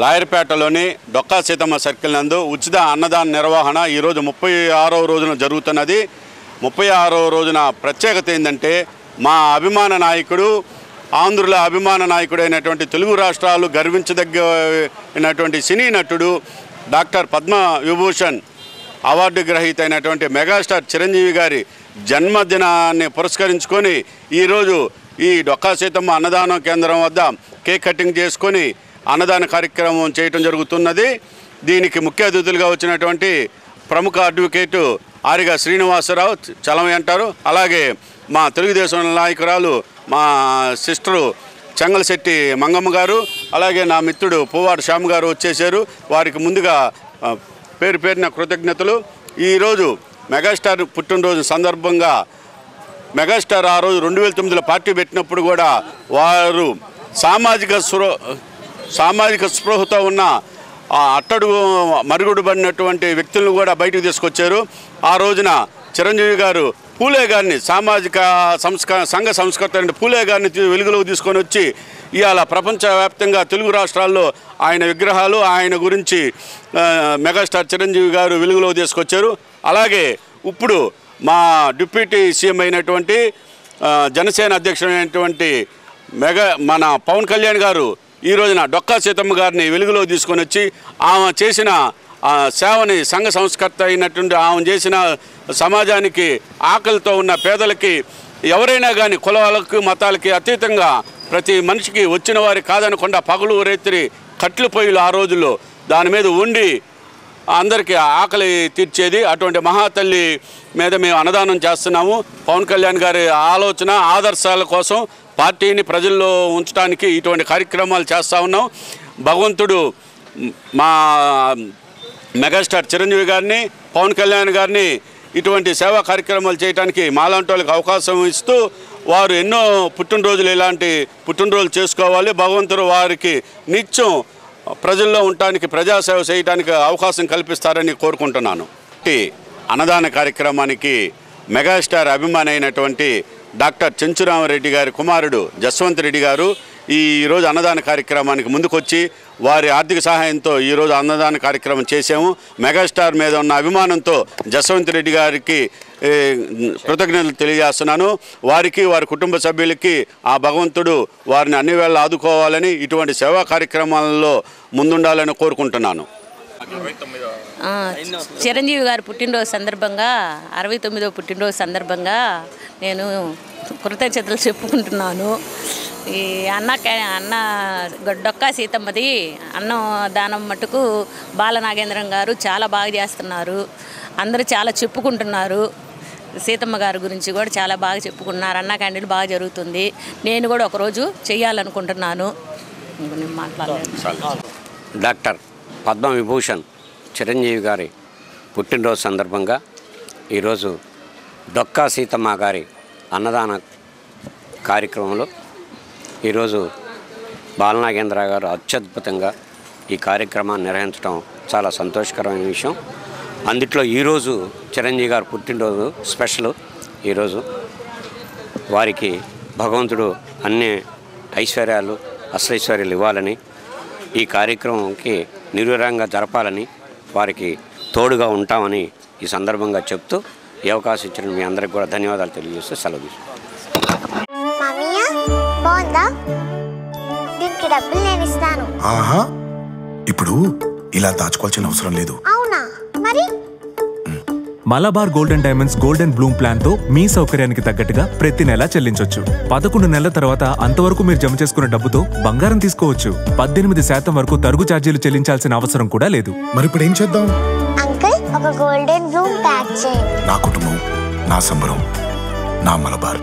లాయర్పేటలోని Dokka Seethamma circle నందు ఉచిత అన్నదాన నిర్వహణ ఈరోజు 36వ రోజున జరుగుతున్నది. 36వ రోజున ప్రత్యేకత ఏంటంటే మా అభిమాన నాయకుడు, ఆంధ్రుల అభిమాన నాయకుడైనటువంటి తెలుగు రాష్ట్రాలు గర్వించదగినటువంటి సినీ నటుడు డాక్టర్ పద్మ విభూషణ్ అవార్డు గ్రహీత అయినటువంటి మెగాస్టార్ చిరంజీవి గారి జన్మదినాన్ని పురస్కరించుకొని ఈరోజు ఈ డొక్కా సీతమ్మ అన్నదాన కేంద్రం వద్ద కేక్ కటింగ్ చేసుకొని అన్నదాన కార్యక్రమం చేయటం జరుగుతున్నది. దీనికి ముఖ్య అతిథులుగా వచ్చినటువంటి ప్రముఖ అడ్వకేటు ఆరిగా శ్రీనివాసరావు చలమయ్య అంటారు. అలాగే మా తెలుగుదేశం నాయకురాలు మా సిస్టరు చెంగలశెట్టి మంగమ్మ గారు, అలాగే నా మిత్రుడు పువ్వాడు శ్యామ్ గారు వచ్చేసారు. వారికి ముందుగా పేరున కృతజ్ఞతలు. ఈరోజు మెగాస్టార్ పుట్టినరోజు సందర్భంగా మెగాస్టార్ ఆ రోజు 2009లో పార్టీ పెట్టినప్పుడు కూడా వారు సామాజిక స్పృహతో ఉన్న అట్టడుగు మరుగుడు పడినటువంటి వ్యక్తులను కూడా బయటకు తీసుకొచ్చారు. ఆ రోజున చిరంజీవి గారు పూలే గారిని సంఘ సంస్కర్త పూలే గారిని వెలుగులోకి తీసుకొని వచ్చి ఇవాళ ప్రపంచవ్యాప్తంగా తెలుగు రాష్ట్రాల్లో ఆయన విగ్రహాలు, ఆయన గురించి మెగాస్టార్ చిరంజీవి గారు వెలుగులోకి తీసుకొచ్చారు. అలాగే ఇప్పుడు మా డిప్యూటీ సీఎం అయినటువంటి జనసేన అధ్యక్షుడైనటువంటి మన పవన్ కళ్యాణ్ గారు ఈ రోజున డొక్కా సీతమ్మ గారిని వెలుగులో తీసుకొని వచ్చి ఆమె చేసిన సేవని సంఘ సంస్కర్త అయినటువంటి ఆమె చేసిన సమాజానికి ఆకలితో ఉన్న పేదలకి ఎవరైనా కానీ కులాలకు మతాలకి అతీతంగా ప్రతి మనిషికి వచ్చిన వారి కాదనకుండా పగలు రేత్రి కట్లు పొయ్యిలు ఆ రోజుల్లో దాని మీద ఉండి అందరికీ ఆకలి తీర్చేది. అటువంటి మహాతల్లి మీద మేము అన్నదానం చేస్తున్నాము. పవన్ కళ్యాణ్ గారి ఆలోచన ఆదర్శాల కోసం పార్టీని ప్రజల్లో ఉంచడానికి ఇటువంటి కార్యక్రమాలు చేస్తూ ఉన్నాం. భగవంతుడు మా మెగాస్టార్ చిరంజీవి గారిని, పవన్ కళ్యాణ్ గారిని ఇటువంటి సేవా కార్యక్రమాలు చేయడానికి మాలాంటి వాళ్ళకి అవకాశం ఇస్తూ వారు ఎన్నో పుట్టినరోజులు ఇలాంటి పుట్టినరోజులు చేసుకోవాలి. భగవంతుడు వారికి నిత్యం ప్రజల్లో ఉండటానికి, ప్రజాసేవ చేయడానికి అవకాశం కల్పిస్తారని కోరుకుంటున్నాను. అన్నదాన కార్యక్రమానికి మెగాస్టార్ అభిమాని అయినటువంటి డాక్టర్ చెంచురామరెడ్డి గారి కుమారుడు జస్వంత్ రెడ్డి గారు ఈరోజు అన్నదాన కార్యక్రమానికి ముందుకొచ్చి వారి ఆర్థిక సహాయంతో ఈరోజు అన్నదాన కార్యక్రమం చేశాము. మెగాస్టార్ మీద ఉన్న అభిమానంతో జస్వంత్ రెడ్డి గారికి కృతజ్ఞతలు తెలియజేస్తున్నాను. వారికి, వారి కుటుంబ సభ్యులకి ఆ భగవంతుడు వారిని అన్ని వేళ ఆదుకోవాలని, ఇటువంటి సేవా కార్యక్రమాలలో ముందుండాలని కోరుకుంటున్నాను. చిరంజీవి గారి పుట్టినరోజు సందర్భంగా 69వ పుట్టినరోజు సందర్భంగా నేను కృతజ్ఞతలు చెప్పుకుంటున్నాను. ఈ అన్న డొక్కా సీతమ్మది అన్నదానం మటుకు బాలనాగేంద్రం గారు చాలా బాగా చేస్తున్నారు. అందరూ చాలా చెప్పుకుంటున్నారు. సీతమ్మ గారి గురించి కూడా చాలా బాగా చెప్పుకుంటున్నారు. అన్న క్యాండిల్ బాగా జరుగుతుంది. నేను కూడా ఒకరోజు చెయ్యాలనుకుంటున్నాను. మాట్లాడలేదు. డాక్టర్ పద్మ విభూషణ్ చిరంజీవి గారి పుట్టినరోజు సందర్భంగా ఈరోజు డొక్కా సీతమ్మ గారి అన్నదాన కార్యక్రమంలో ఈరోజు బాలనాగేంద్ర గారు అత్యద్భుతంగా ఈ కార్యక్రమాన్ని నిర్వహించడం చాలా సంతోషకరమైన విషయం. అందుట్లో ఈరోజు చిరంజీవి గారు పుట్టినరోజు స్పెషల్. ఈరోజు వారికి భగవంతుడు అన్ని ఐశ్వర్యాలు అష్టైశ్వర్యాలు ఇవ్వాలని, ఈ కార్యక్రమంకి నిర్విరాంగా జరపాలని, వారికి తోడుగా ఉంటామని ఈ సందర్భంగా చెప్తూ ఈ అవకాశం ఇచ్చిన మీ అందరికి కూడా ధన్యవాదాలు తెలియజేస్తూ సెలవు తీసుకుంటాను. ఇప్పుడు ఇలా దాచుకోవాల్సిన అవసరం లేదు. అవునా? మరి Malabar golden diamonds golden Bloom plan తో మీ సౌకర్యానికి తగ్గట్టుగా ప్రతి నెల చెల్లించొచ్చు. 11 నెలల తర్వాత అంతవరకు మీరు జమ చేసుకున్న డబ్బుతో బంగారం తీసుకోవచ్చు. 18% వరకు తరుగు ఛార్జీలు చెల్లించాల్సిన అవసరం కూడా లేదు. మరి ఇప్పుడు ఏం చేద్దాం? అంకుల్, ఒక గోల్డెన్ బ్లూమ్ ప్యాక్ చేయండి. నా కుటుంబం, నా సంబరం, నా మలబార్.